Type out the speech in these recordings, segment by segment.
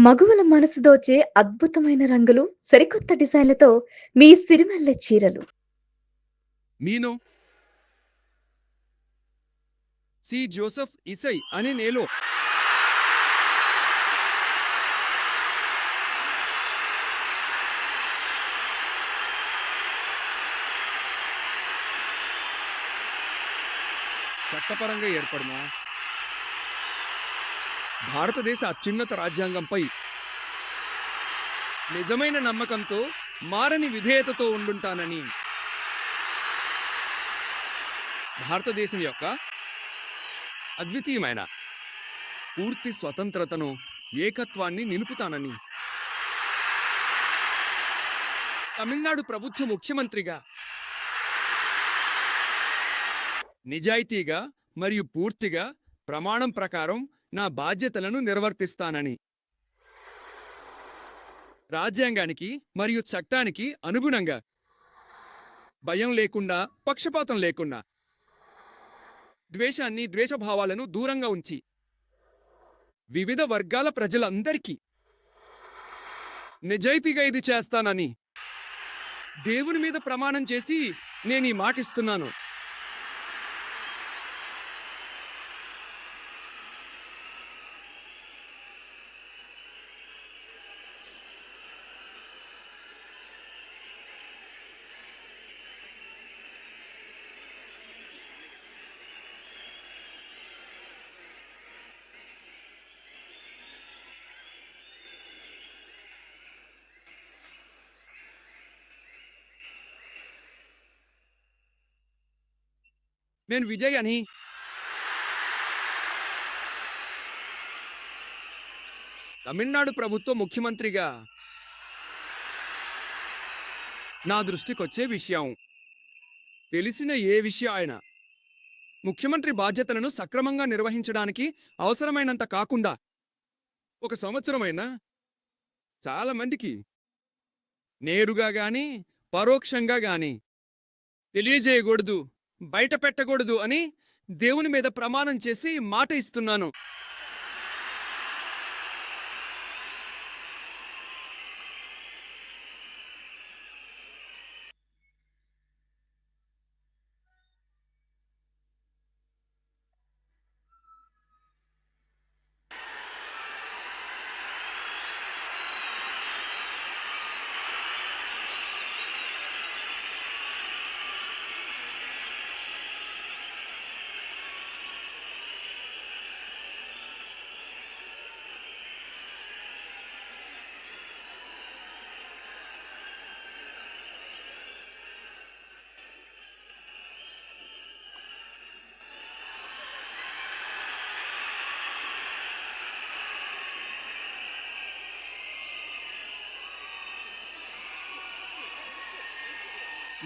మగువల మనసు దోచే అద్భుతమైన రంగులు, సరికొత్త డిజైన్‌లతో మీ సిరిమల్లె చీరలు. మీను సి. జోసెఫ్ ఇసై అనే నేలో చట్టపరంగా ఏర్పడిన భారతదేశ అత్యున్నత రాజ్యాంగంపై నిజమైన నమ్మకంతో మారని విధేయతతో ఉండుంటానని భారతదేశం యొక్క అద్వితీయమైన పూర్తి స్వతంత్రతను ఏకత్వాన్ని నిలుపుతానని తమిళనాడు ప్రభుత్వ ముఖ్యమంత్రిగా నిజాయితీగా మరియు పూర్తిగా ప్రమాణం ప్రకారం నా బాధ్యతలను నిర్వర్తిస్తానని రాజ్యాంగానికి మరియు చట్టానికి అనుగుణంగా భయం లేకుండా పక్షపాతం లేకుండా ద్వేషాన్ని ద్వేషభావాలను దూరంగా ఉంచి వివిధ వర్గాల ప్రజలందరికీ నిజాయితీగా ఇది చేస్తానని దేవుని మీద ప్రమాణం చేసి నేను ఈ మాటిస్తున్నాను. నేను విజయ్ అని తమిళనాడు ప్రభుత్వ ముఖ్యమంత్రిగా నా దృష్టికొచ్చే విషయం తెలిసిన ఏ విషయం ఆయన ముఖ్యమంత్రి బాధ్యతలను సక్రమంగా నిర్వహించడానికి అవసరమైనంత కాకుండా ఒక సంవత్సరమైనా చాలా మందికి నేరుగా గాని పరోక్షంగా గాని తెలియజేయకూడదు, బయట పెట్టకూడదు అని దేవుని మీద ప్రమాణం చేసి మాట ఇస్తున్నాను.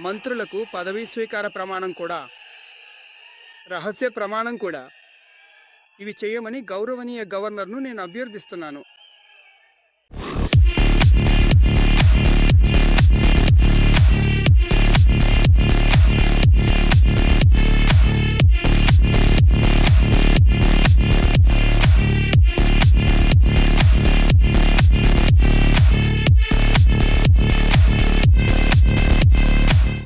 మంత్రులకు పదవీ స్వీకార ప్రమాణం కూడా, రహస్య ప్రమాణం కూడా ఇవి చేయమని గౌరవనీయ గవర్నర్ను నేను అభ్యర్థిస్తున్నాను.